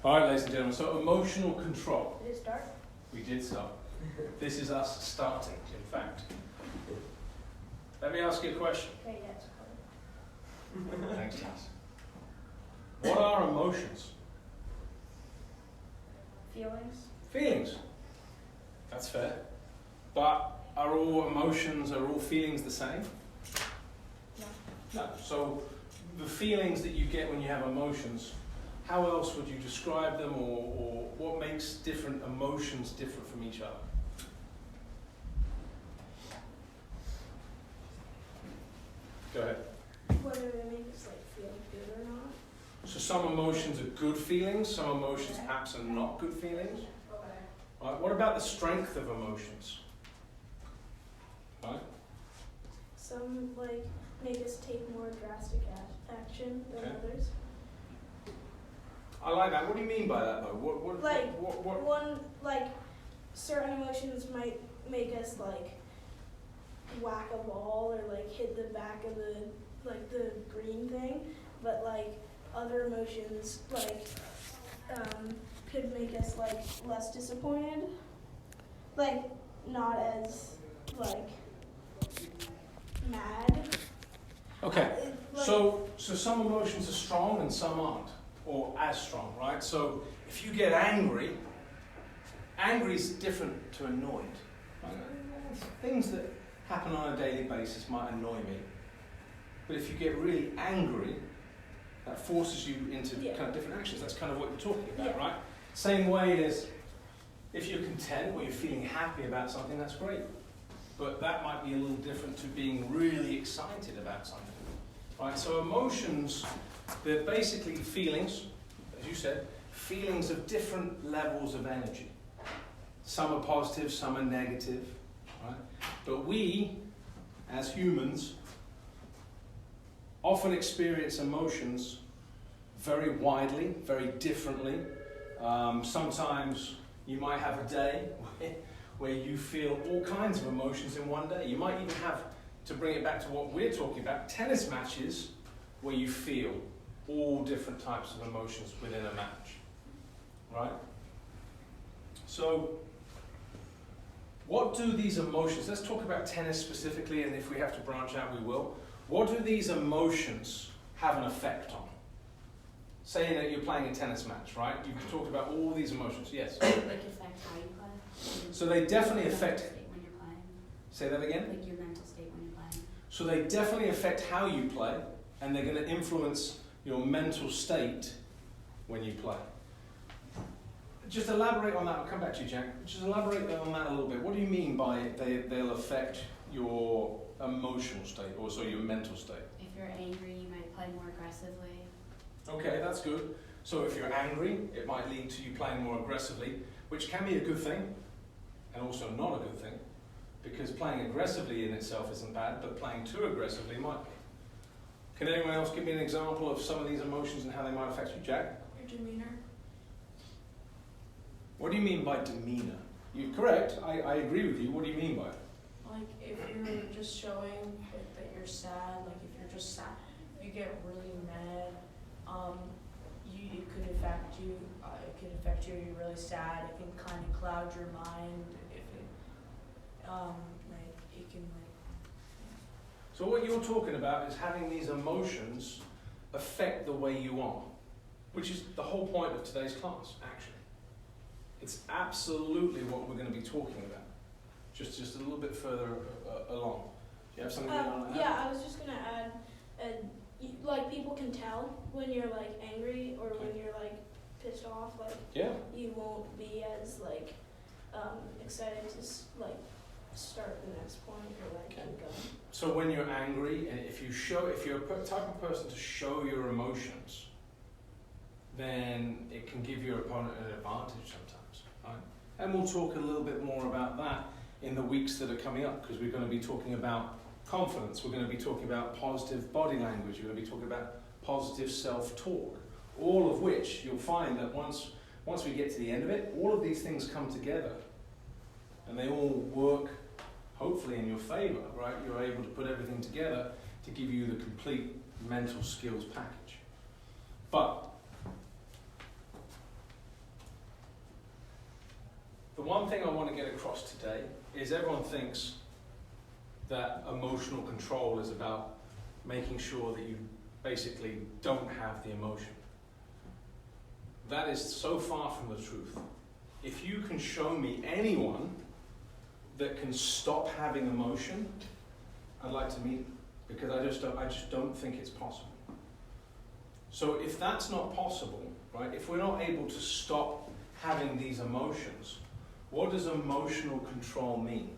All right, ladies and gentlemen, so emotional control. Did it start? We did start. This is us starting, in fact. Let me ask you a question. Okay, yeah, it's hard. Thanks, Tess. What are emotions? Feelings? Feelings. That's fair. But are all emotions, are all feelings the same? No. No. So the feelings that you get when you have emotions, how else would you describe them, or what makes different emotions different from each other? Go ahead. Whether they make us feel good or not. So some emotions are good feelings, some emotions perhaps are not good feelings. Okay. Right, what about the strength of emotions? Right? Some make us take more drastic action than others. I like that. What do you mean by that, though? What? Certain emotions might make us whack a ball or hit the back of the green thing, but other emotions could make us less disappointed, not as mad. Okay. So some emotions are strong and some aren't, or as strong, right? So if you get angry is different to annoyed. Right? Things that happen on a daily basis might annoy me, but if you get really angry, that forces you into kind of different actions. That's kind of what you're talking about, right? Same way as if you're content or you're feeling happy about something, that's great. But that might be a little different to being really excited about something, right? So emotions, they're basically feelings, as you said, feelings of different levels of energy. Some are positive, some are negative, right? But we, as humans, often experience emotions very widely, very differently. Sometimes you might have a day where you feel all kinds of emotions in one day. You might even have, to bring it back to what we're talking about, tennis matches where you feel all different types of emotions within a match, right? So, what do these emotions, let's talk about tennis specifically, and if we have to branch out, we will. What do these emotions have an effect on? Saying that you're playing a tennis match, right? You've talked about all these emotions, yes? Affect how you play. So they definitely affect... When you're playing. Say that again? Like your mental state when you're playing. So they definitely affect how you play, and they're going to influence your mental state when you play. Just elaborate on that. I'll come back to you, Jack. Just elaborate on that a little bit. What do you mean by they'll affect your emotional state, or so your mental state? If you're angry, you might play more aggressively. Okay, that's good. So if you're angry, it might lead to you playing more aggressively, which can be a good thing, and also not a good thing, because playing aggressively in itself isn't bad, but playing too aggressively might be. Can anyone else give me an example of some of these emotions and how they might affect you, Jack? Your demeanor. What do you mean by demeanor? You're correct, I agree with you. What do you mean by it? If you're just showing that you're sad, if you're just sad, if you get really mad, it could affect you. It could affect you. You're really sad. It can kind of cloud your mind. If it, it can So what you're talking about is having these emotions affect the way you are, which is the whole point of today's class, actually. It's absolutely what we're going to be talking about. Just a little bit further along. Do you have something you want to add? Yeah, I was just gonna add, people can tell when you're angry or when you're pissed off. You won't be as excited to start the next point or keep going. So when you're angry, and if you're a type of person to show your emotions, then it can give your opponent an advantage sometimes, right? And we'll talk a little bit more about that in the weeks that are coming up, because we're going to be talking about confidence, we're going to be talking about positive body language, we're going to be talking about positive self-talk, all of which you'll find that once we get to the end of it, all of these things come together and they all work hopefully in your favor, right? You're able to put everything together to give you the complete mental skills package. But one thing I want to get across today is everyone thinks that emotional control is about making sure that you basically don't have the emotion. That is so far from the truth. If you can show me anyone that can stop having emotion, I'd like to meet them, because I just don't think it's possible. So if that's not possible, right, if we're not able to stop having these emotions, what does emotional control mean?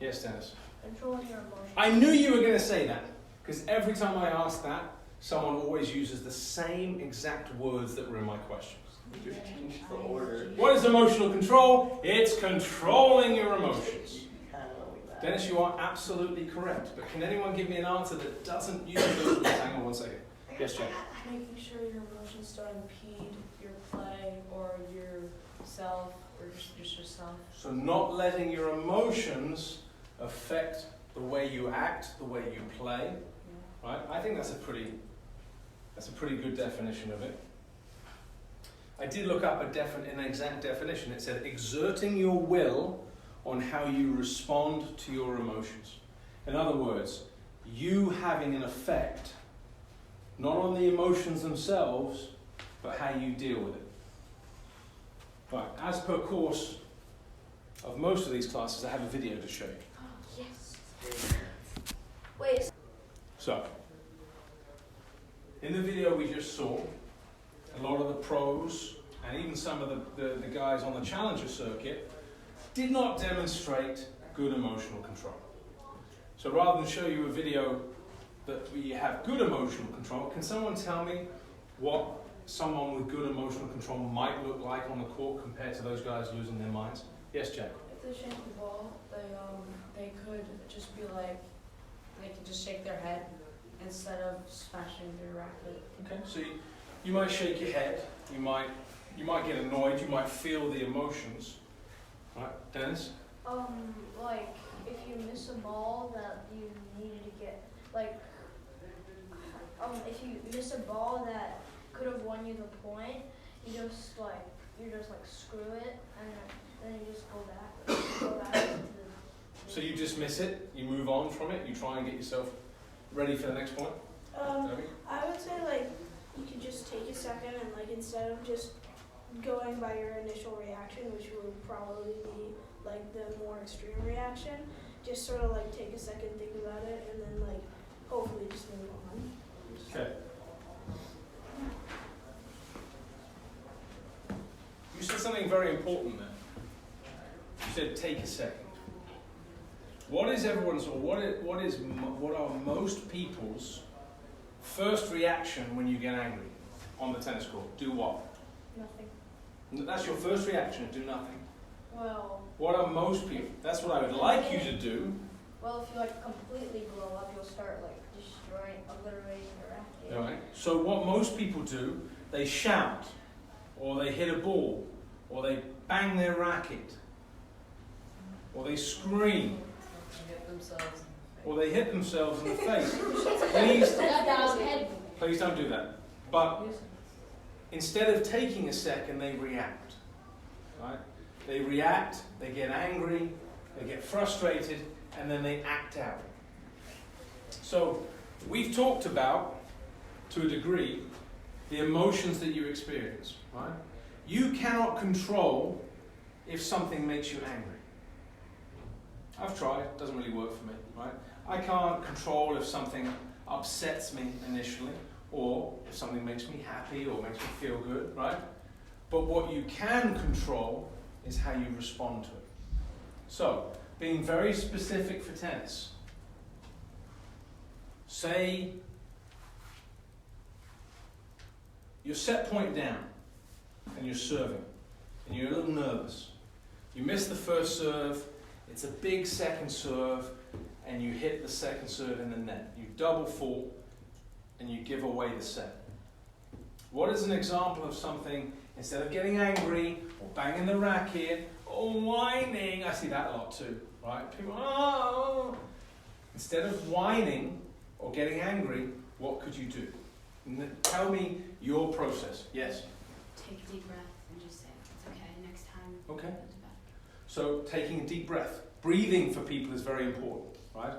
Yes, Dennis? Controlling your emotions. I knew you were going to say that, because every time I ask that, someone always uses the same exact words that were in my questions. Just change the order. What is emotional control? It's controlling your emotions. Dennis, you are absolutely correct, but can anyone give me an answer that doesn't use those words? Hang on one second. Yes, Jack? Making sure your emotions don't impede your play or yourself or just yourself. So not letting your emotions affect the way you act, the way you play, right? I think that's a pretty good definition of it. I did look up an exact definition. It said exerting your will on how you respond to your emotions. In other words, you having an effect not on the emotions themselves, but how you deal with it. Right, as per course of most of these classes, I have a video to show you. Oh, yes. Wait. So, in the video we just saw, a lot of the pros and even some of the guys on the Challenger circuit did not demonstrate good emotional control. So rather than show you a video that we have good emotional control, can someone tell me what someone with good emotional control might look like on the court compared to those guys losing their minds? Yes, Jack? If they shake the ball, they could just be like, they could just shake their head instead of smashing their racket. Okay, so you might shake your head, you might get annoyed, you might feel the emotions. Right, Dennis? Like, if you miss a ball that you needed to get, like, if you miss a ball that could have won you the point, you just screw it, and then you just go back into the... So you just miss it, you move on from it, you try and get yourself ready for the next point? I would say, like, you could just take a second and, like, instead of just going by your initial reaction, which would probably be, like, the more extreme reaction, just sort of, like, take a second, think about it, and then, like, hopefully just move on. Okay. You said something very important there. You said take a second. What is everyone's, or what are most people's first reaction when you get angry on the tennis court? Do what? Nothing. That's your first reaction, do nothing. Well... What are most people? That's what I would like you to do. Well, if you, like, completely blow up, you'll start, like, destroying, obliterating your racket. All right. So what most people do, they shout, or they hit a ball, or they bang their racket, or they scream, or they hit themselves in the face. Please don't do that. But instead of taking a second, they react. Right? They react, they get angry, they get frustrated, and then they act out. So we've talked about, to a degree, the emotions that you experience. Right? You cannot control if something makes you angry. I've tried, it doesn't really work for me. Right? I can't control if something upsets me initially, or if something makes me happy or makes me feel good, right? But what you can control is how you respond to it. So, being very specific for tennis, say you're set point down and you're serving and you're a little nervous. You miss the first serve, it's a big second serve, and you hit the second serve in the net. You double fault and you give away the set. What is an example of something, instead of getting angry or banging the racket or whining? I see that a lot too, right? People, oh. Instead of whining or getting angry, what could you do? Tell me your process. Yes? take a deep breath and just say, it's okay, next time. Okay. I'll do better. So taking a deep breath. Breathing for people is very important, right?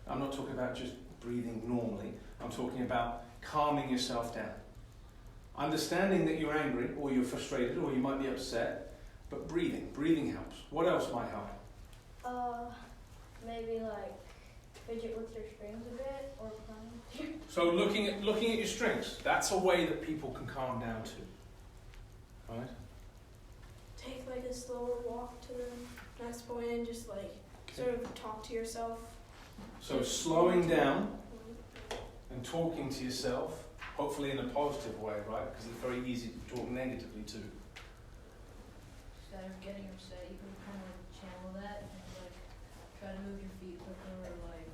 I'm not talking about just breathing normally. I'm talking about calming yourself down. Understanding that you're angry or you're frustrated or you might be upset, but breathing. Breathing helps. What else might help? Maybe like fidget with your strings a bit or climb. So looking at your strings, that's a way that people can calm down too. Right? Take like a slower walk to the next point and just like sort of talk to yourself. So slowing down and talking to yourself, hopefully in a positive way, right? Because it's very easy to talk negatively too. Instead of getting upset, you can kind of like channel that and like try to move your feet quicker or like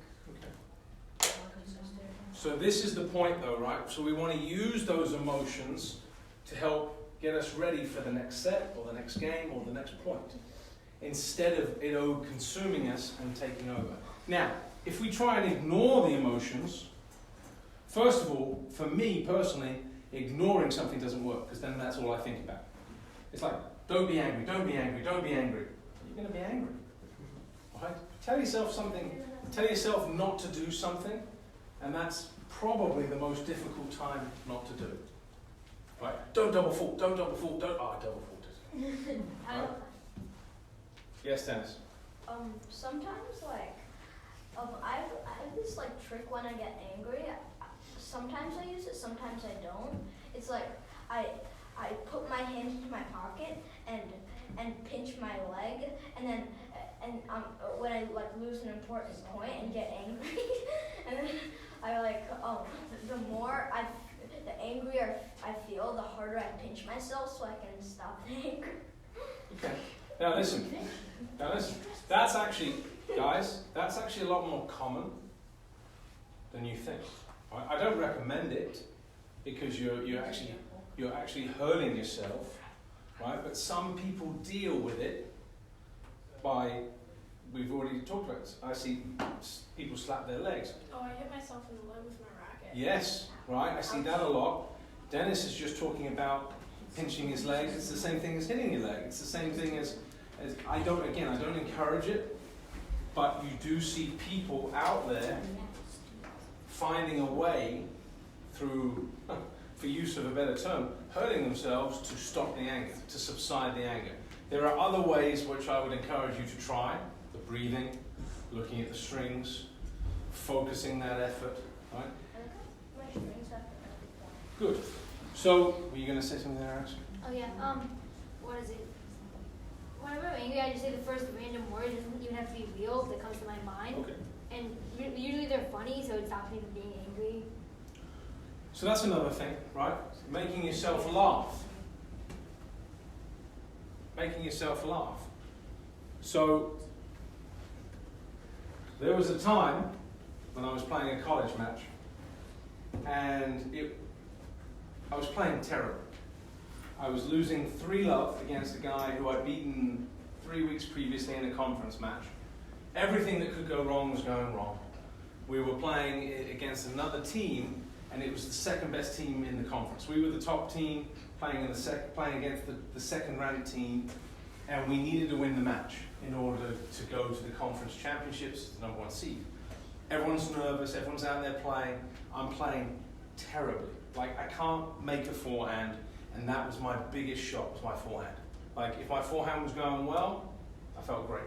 more consistent. So this is the point though, right? So we want to use those emotions to help get us ready for the next set or the next game or the next point, instead of it consuming us and taking over. Now, if we try and ignore the emotions, first of all, for me personally, ignoring something doesn't work, because then that's all I think about. It's like, don't be angry, don't be angry, don't be angry. You're going to be angry, right? Tell yourself something, tell yourself not to do something, and that's probably the most difficult time not to do it. Right? Don't double fault, don't double fault, don't... Oh, I double faulted. Right? Yes, Dennis? Sometimes, like, I have this, like, trick when I get angry. Sometimes I use it, sometimes I don't. It's like, I put my hand into my pocket and pinch my leg, and then, when I, like, lose an important point and get angry, and then I, like, the angrier I feel, the harder I pinch myself so I can stop the anger. Okay. Now listen. That's actually, guys, that's actually a lot more common than you think. Right? I don't recommend it because you're actually hurting yourself, right? But some people deal with it by, we've already talked about this. I see people slap their legs. Oh, I hit myself in the leg with my racket. Yes, right. I see that a lot. Dennis is just talking about pinching his leg. It's the same thing as hitting your leg. It's the same thing as I don't encourage it, but you do see people out there finding a way through, for use of a better term, hurting themselves to stop the anger, to subside the anger. There are other ways which I would encourage you to try: the breathing, looking at the strings, focusing that effort, right? My strings have Good. So, were you going to say something there, Alex? Oh yeah, what is it? Whenever I'm angry, I just say the first random word. It doesn't even have to be real that comes to my mind. Okay. And usually they're funny, so it stops me from being angry. So that's another thing, right? Making yourself laugh. Making yourself laugh. So, there was a time when I was playing a college match, and I was playing terrible. I was losing 3-0 against a guy who I'd beaten 3 weeks previously in a conference match. Everything that could go wrong was going wrong. We were playing against another team, and it was the second best team in the conference. We were the top team playing against the second-ranked team, and we needed to win the match in order to go to the conference championships, the number 1 seed. Everyone's nervous, everyone's out there playing. I'm playing terribly. Like, I can't make a forehand, and that was my biggest shot, was my forehand. Like, if my forehand was going well, I felt great.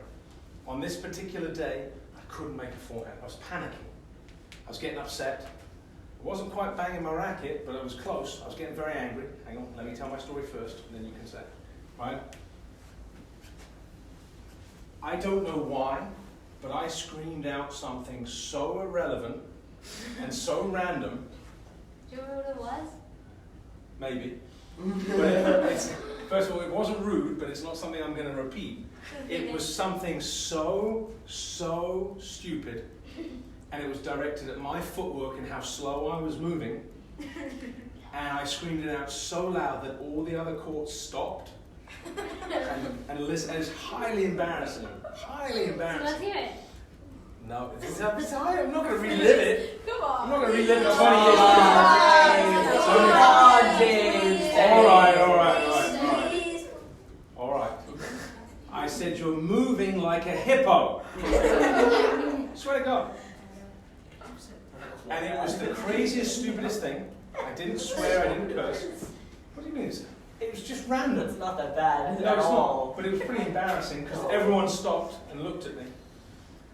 On this particular day, I couldn't make a forehand. I was panicking. I was getting upset. I wasn't quite banging my racket, but I was close. I was getting very angry. Hang on, let me tell my story first, and then you can say it. Right? I don't know why, but I screamed out something so irrelevant and so random. Do you remember what it was? Maybe. First of all, it wasn't rude, but it's not something I'm going to repeat. It was something so stupid, and it was directed at my footwork and how slow I was moving, and I screamed it out so loud that all the other courts stopped, and listened. And it's highly embarrassing. Highly So embarrassing. let's hear it. No, I'm not going to relive it. Come on. I'm not going to relive it 20 years later. Come on, James. All right. like a hippo. Swear to God. And it was the craziest, stupidest thing. I didn't swear, I didn't curse. What do you mean? It was just random. It's not that bad No, at it's all. not. But it was pretty embarrassing because everyone stopped and looked at me.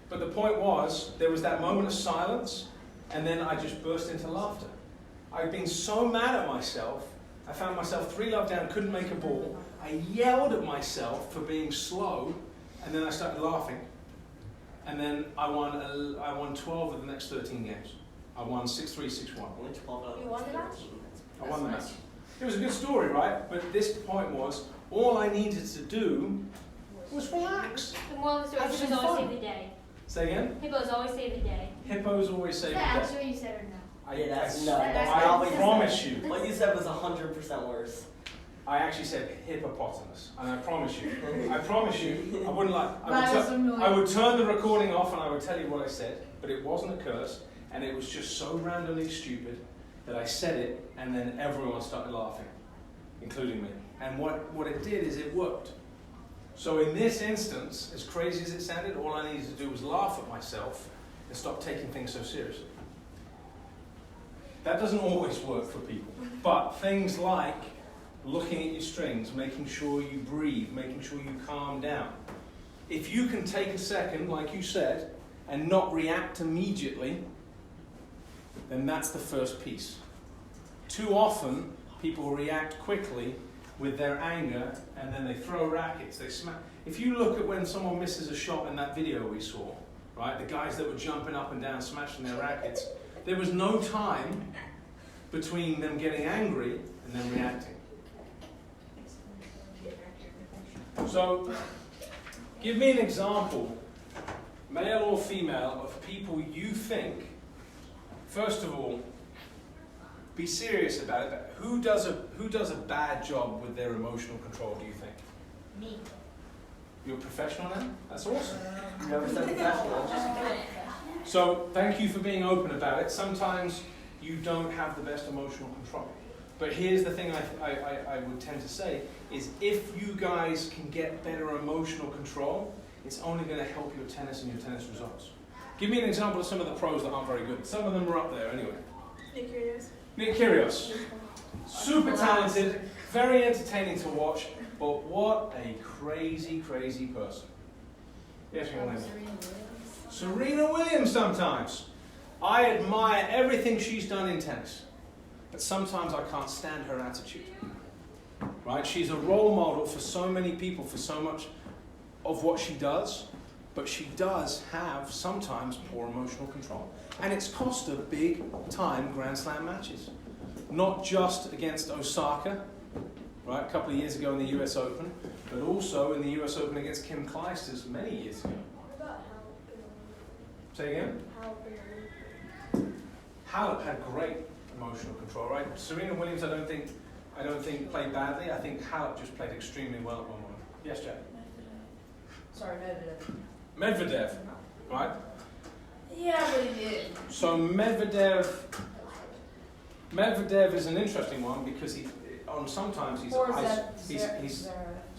But the point was, there was that moment of silence, and then I just burst into laughter. I'd been so mad at myself, I found myself 3 love down, couldn't make a ball. I yelled at myself for being slow, and then I started laughing. And then I won 12 of the next 13 games. I won 6-3, 6-1. Only 12 out of You won the match? I won the match. It was a good story, right? But this point was, all I needed to do was relax. The moral of the story Have is some hippos always fun. save the day. Say again? Hippos always save the day. Hippos always Is save that the actually day. what you said or no? Yeah, that's I probably promise you. What you said was 100% worse. I actually said hippopotamus, and I promise you, I wouldn't like. I would turn the recording off and I would tell you what I said, but it wasn't a curse, and it was just so randomly stupid that I said it, and then everyone started laughing, including me. And what it did is it worked. So in this instance, as crazy as it sounded, all I needed to do was laugh at myself and stop taking things so seriously. That doesn't always work for people, but things like looking at your strings, making sure you breathe, making sure you calm down. If you can take a second, like you said, and not react immediately, then that's the first piece. Too often, people react quickly with their anger, and then they throw rackets, they smack. If you look at when someone misses a shot in that video we saw, right, the guys that were jumping up and down, smashing their rackets, there was no time between them getting angry and then reacting. So, give me an example, male or female, of people you think, first of all, be serious about it. But who does a bad job with their emotional control, do you think? Me. You're a professional then? That's awesome. You never said professional. So, thank you for being open about it. Sometimes you don't have the best emotional control. But here's the thing I would tend to say, is if you guys can get better emotional control, it's only going to help your tennis and your tennis results. Give me an example of some of the pros that aren't very good. Some of them are up there anyway. Nick Kyrgios. Super talented, very entertaining to watch, but what a crazy, crazy person. Yes, your name? Serena Williams sometimes. I admire everything she's done in tennis. But sometimes I can't stand her attitude. Right? She's a role model for so many people, for so much of what she does, but she does have sometimes poor emotional control. And it's cost her big time Grand Slam matches. Not just against Osaka, right, a couple of years ago in the US Open, but also in the US Open against Kim Clijsters many years ago. What about Halep? Say again? Halep had great emotional control, right? Serena Williams, I don't think played badly. I think Halep just played extremely well at one moment. Yes, Jack? Sorry, Medvedev. Medvedev, right? Yeah, but he did. So Medvedev is an interesting one because sometimes he's Or he's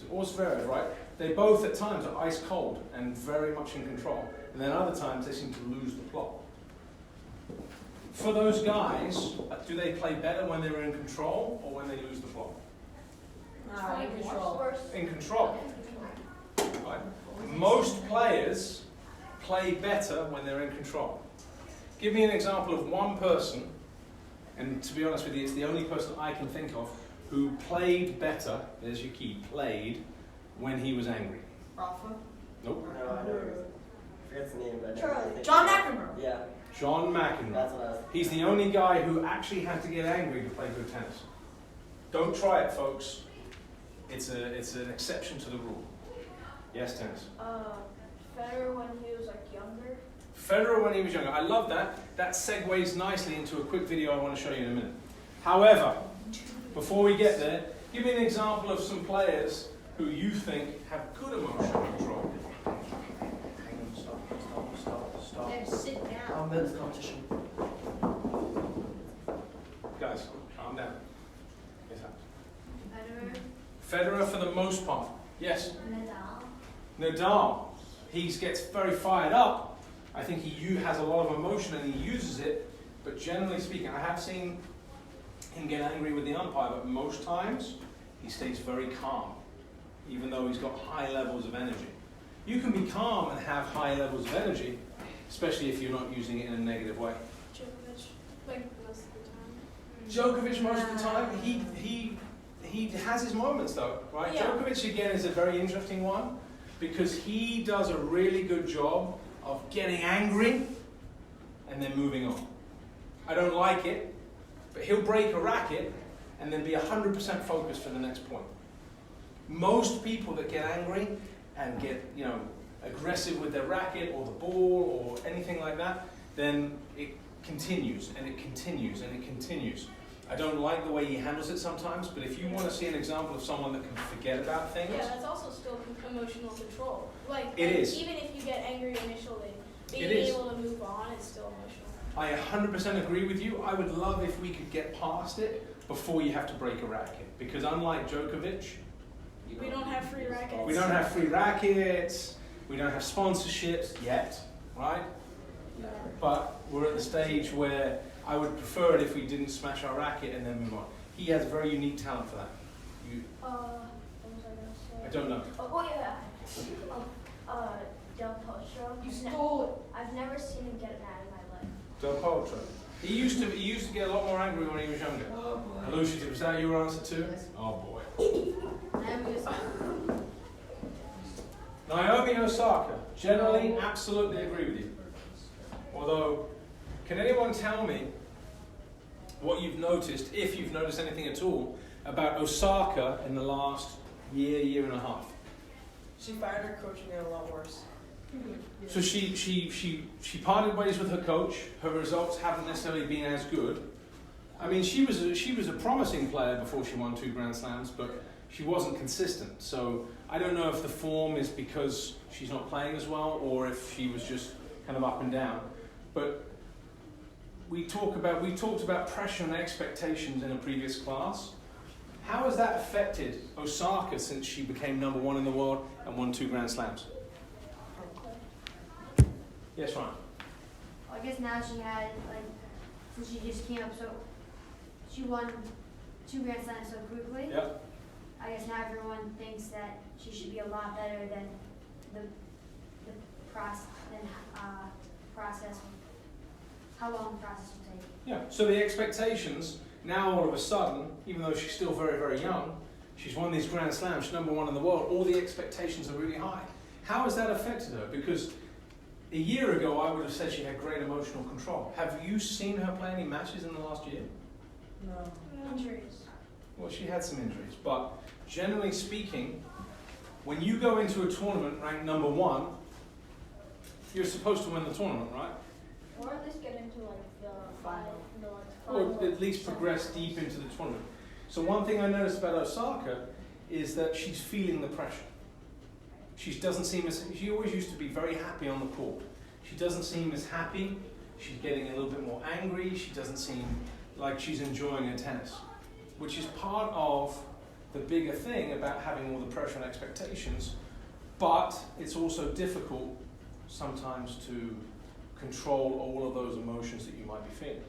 or Zverev, right? They both at times are ice cold and very much in control, and then other times they seem to lose the plot. For those guys, do they play better when they're in control or when they lose the plot? In control. In control. Right? Most players play better when they're in control. Give me an example of one person, and to be honest with you, it's the only person I can think of who played better, there's your key, played when he was angry. Rafa? Nope. No, I forget the name, but I never think John of it. McEnroe. Yeah, John McEnroe. that's what I was. He's the only guy who actually had to get angry to play good tennis. Don't try it, folks. It's an exception to the rule. Yes, tennis. Federer when he was like younger. Federer when he was younger. I love that. That segues nicely into a quick video I want to show you in a minute. However, before we get there, give me an example of some players who you think have good emotional control. Hang on, stop. Then sit down. I'm in this competition. Guys, calm down. Yes, Federer. Federer for the most part. Yes. Nadal. Nadal. he gets very fired up. I think he has a lot of emotion and he uses it, but generally speaking, I have seen him get angry with the umpire, but most times he stays very calm, even though he's got high levels of energy. You can be calm and have high levels of energy, especially if you're not using it in a negative way. Djokovic, like most of the time. Djokovic, most of the time, he has his moments though, right? Yeah. Djokovic again is a very interesting one because he does a really good job of getting angry and then moving on. I don't like it, but he'll break a racket and then be 100% focused for the next point. Most people that get angry and get, aggressive with their racket or the ball or anything like that, then it continues and it continues and it continues. I don't like the way he handles it sometimes, but if you want to see an example of someone that can forget about things, Yeah, that's also still emotional control. It is. Even if you get angry initially, being It is. able to move on is still emotional. I 100% agree with you. I would love if we could get past it before you have to break a racket, because unlike Djokovic, We don't have free rackets. we don't have free rackets, we don't have sponsorships yet, right? But we're at the stage where I would prefer it if we didn't smash our racket and then move on. He has a very unique talent for that. What was I gonna say? I don't know. Oh yeah. Del Potro. You stole I've never seen him get mad in my life. Del Potro. He used to get a lot more angry when he was younger. Oh boy. Lucia, was that your answer too? Oh boy. Naomi Osaka. Generally, absolutely agree with you. Although, can anyone tell me what you've noticed, if you've noticed anything at all, about Osaka in the last year and a half? She fired her coach and got a lot worse. So she parted ways with her coach. Her results haven't necessarily been as good. I mean, she was a promising player before she won 2 Grand Slams, but she wasn't consistent. So I don't know if the form is because she's not playing as well, or if she was just kind of up and down. But we talked about pressure and expectations in a previous class. How has that affected Osaka since she became #1 in the world and won 2 Grand Slams? Yes, Ryan. I guess now she had, since she just came up, so she won 2 Grand Slams so quickly. Yep. I guess now everyone thinks that she should be a lot better than the process, how long the process will take. Yeah. So the expectations now, all of a sudden, even though she's still very, very young, she's won these Grand Slams, she's #1 in the world. All the expectations are really high. How has that affected her? Because a year ago, I would have said she had great emotional control. Have you seen her play any matches in the last year? No. Injuries. Well, she had some injuries, but generally speaking, when you go into a tournament ranked #1, you're supposed to win the tournament, right? Or at least get into the Final. Or at least progress deep into the tournament. So one thing I noticed about Osaka is that she's feeling the pressure. She always used to be very happy on the court. She doesn't seem as happy. She's getting a little bit more angry. She doesn't seem like she's enjoying her tennis, which is part of the bigger thing about having all the pressure and expectations. But it's also difficult sometimes to control all of those emotions that you might be feeling.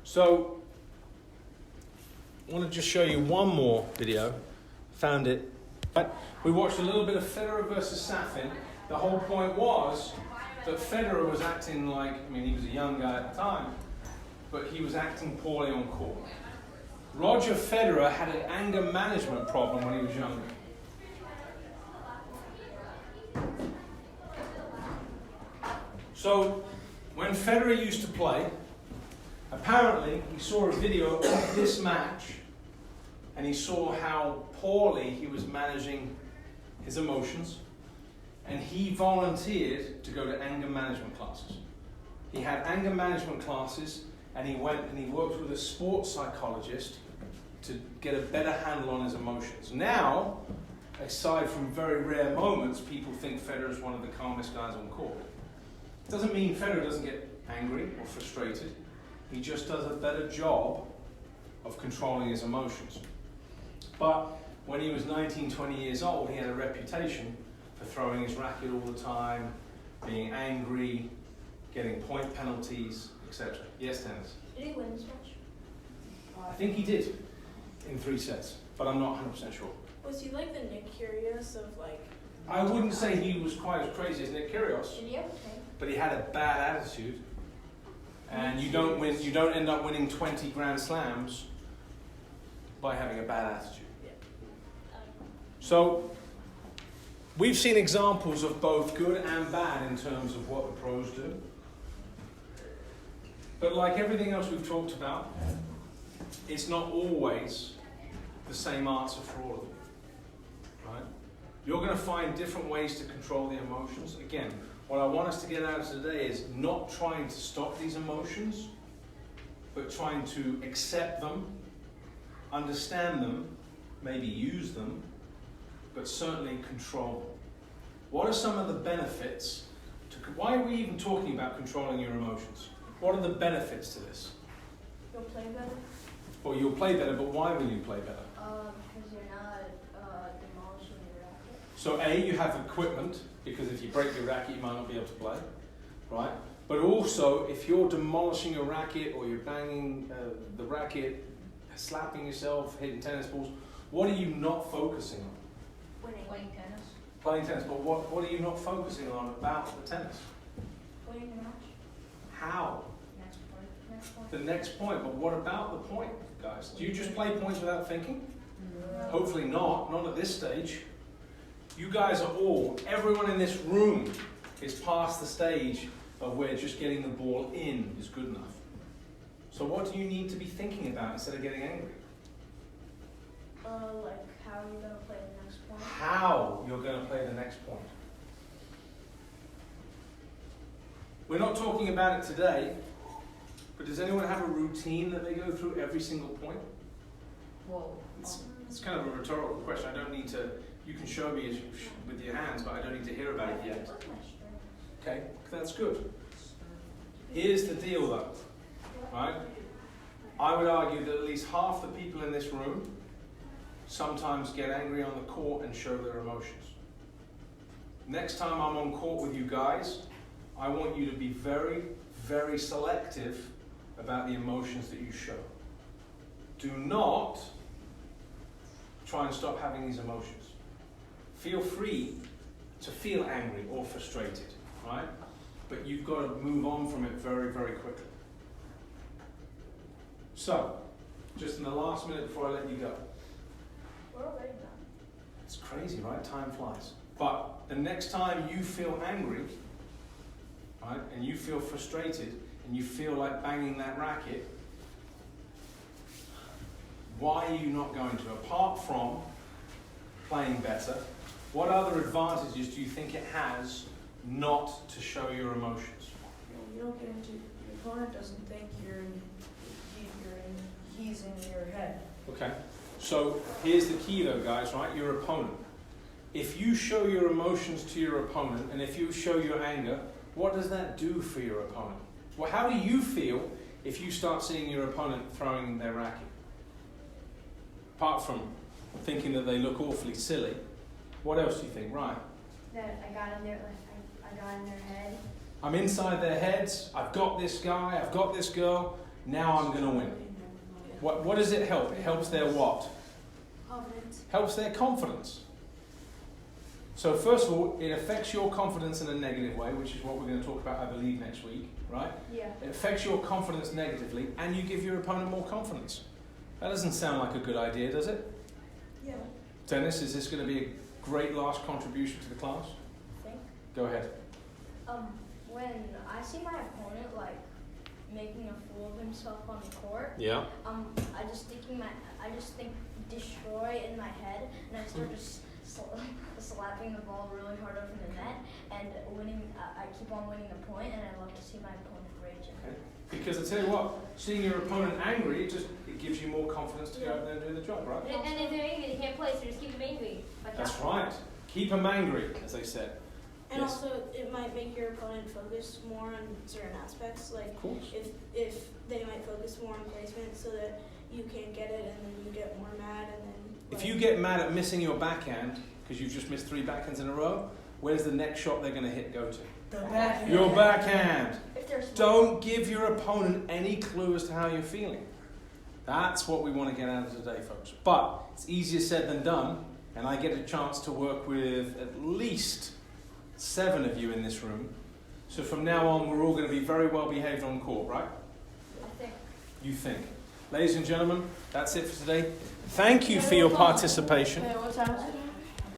So, I want to just show you one more video. Found it. We watched a little bit of Federer versus Safin. The whole point was that Federer was acting he was a young guy at the time, but he was acting poorly on court. Roger Federer had an anger management problem when he was younger. So, when Federer used to play, apparently he saw a video of this match and he saw how poorly he was managing his emotions, and he volunteered to go to anger management classes. He had anger management classes, and he went and he worked with a sports psychologist to get a better handle on his emotions. Now, aside from very rare moments, people think Federer is one of the calmest guys on court. Doesn't mean Federer doesn't get angry or frustrated. He just does a better job of controlling his emotions. But when he was 19, 20 years old, he had a reputation for throwing his racket all the time, being angry, getting point penalties, etc. Yes, Dennis? Did he win this match? I think he did in 3 sets, but I'm not 100% sure. Was he like the Nick Kyrgios of like? I wouldn't say he was quite as crazy as Nick Kyrgios, Did he ever tank? but he had a bad attitude. And you don't win. You don't end up winning 20 Grand Slams by having a bad attitude. So we've seen examples of both good and bad in terms of what the pros do. But like everything else we've talked about, it's not always the same answer for all of them. Right? You're going to find different ways to control the emotions. Again, what I want us to get out of today is not trying to stop these emotions, but trying to accept them, understand them, maybe use them, but certainly control them. What are some of the benefits? Why are we even talking about controlling your emotions? What are the benefits to this? You'll play better. Well, you'll play better, but why will you play better? Because you're not demolishing your racket. So A, you have equipment, because if you break your racket, you might not be able to play, right? But also, if you're demolishing a racket or you're banging the racket, slapping yourself, hitting tennis balls, what are you not focusing on? Playing tennis. Playing tennis, but what are you not focusing on about the tennis? Winning the match. How? Next point. The next point, but what about the point, guys? Do you just play points without thinking? No. Hopefully not at this stage. You guys are everyone in this room is past the stage of where just getting the ball in is good enough. So what do you need to be thinking about instead of getting angry? Like how are you going to play the next point? How you're going to play the next point. We're not talking about it today, but does anyone have a routine that they go through every single point? Whoa. It's kind of a rhetorical question. I don't need to, you can show me with your hands, but I don't need to hear about it yet. Okay, that's good. Here's the deal though, right? I would argue that at least half the people in this room sometimes get angry on the court and show their emotions. Next time I'm on court with you guys, I want you to be very, very selective about the emotions that you show. Do not try and stop having these emotions. Feel free to feel angry or frustrated, right? But you've got to move on from it very, very quickly. So, just in the last minute before I let you go. We're already done. It's crazy, right? Time flies. But the next time you feel angry, right, and you feel frustrated, and you feel like banging that racket, why are you not going to? Apart from playing better, what other advantages do you think it has not to show your emotions? You don't get into, your opponent doesn't think he's in your head. Okay, so here's the key though, guys, right? Your opponent. If you show your emotions to your opponent, and if you show your anger, what does that do for your opponent? Well, how do you feel if you start seeing your opponent throwing their racket? Apart from thinking that they look awfully silly, what else do you think? Right. That I got in their head. I'm inside their heads, I've got this guy, I've got this girl, now I'm going to win. What does it help? It helps their what? Confidence. Helps their confidence. So first of all, it affects your confidence in a negative way, which is what we're going to talk about, I believe, next week, right? Yeah. It affects your confidence negatively, and you give your opponent more confidence. That doesn't sound like a good idea, does it? Yeah. Dennis, is this going to be a great last contribution to the class? I think. Go ahead. When I see my opponent like making a fool of himself on the court, Yeah. I just think destroy in my head, and I start just slapping the ball really hard over the net and winning. I keep on winning the point, and I love to see my opponent raging. Okay. Because I tell you what, seeing your opponent angry, it gives you more confidence to go out there and do the job, right? And if they're angry, they can't play, so just keep them angry. That's right. Keep them angry, as they said. And Yes. also, it might make your opponent focus more on certain aspects. Like, Of course. if they might focus more on placement so that you can't get it, and then you get more mad, and then. If you get mad at missing your backhand, because you've just missed 3 backhands in a row, where's the next shot they're going to hit go to? The backhand. Your backhand. If they're small. Don't give your opponent any clue as to how you're feeling. That's what we want to get out of today, folks. But it's easier said than done, and I get a chance to work with at least 7 of you in this room. So from now on, we're all going to be very well behaved on court, right? I think. You think. Ladies and gentlemen, that's it for today. Thank you for your participation. What time is it?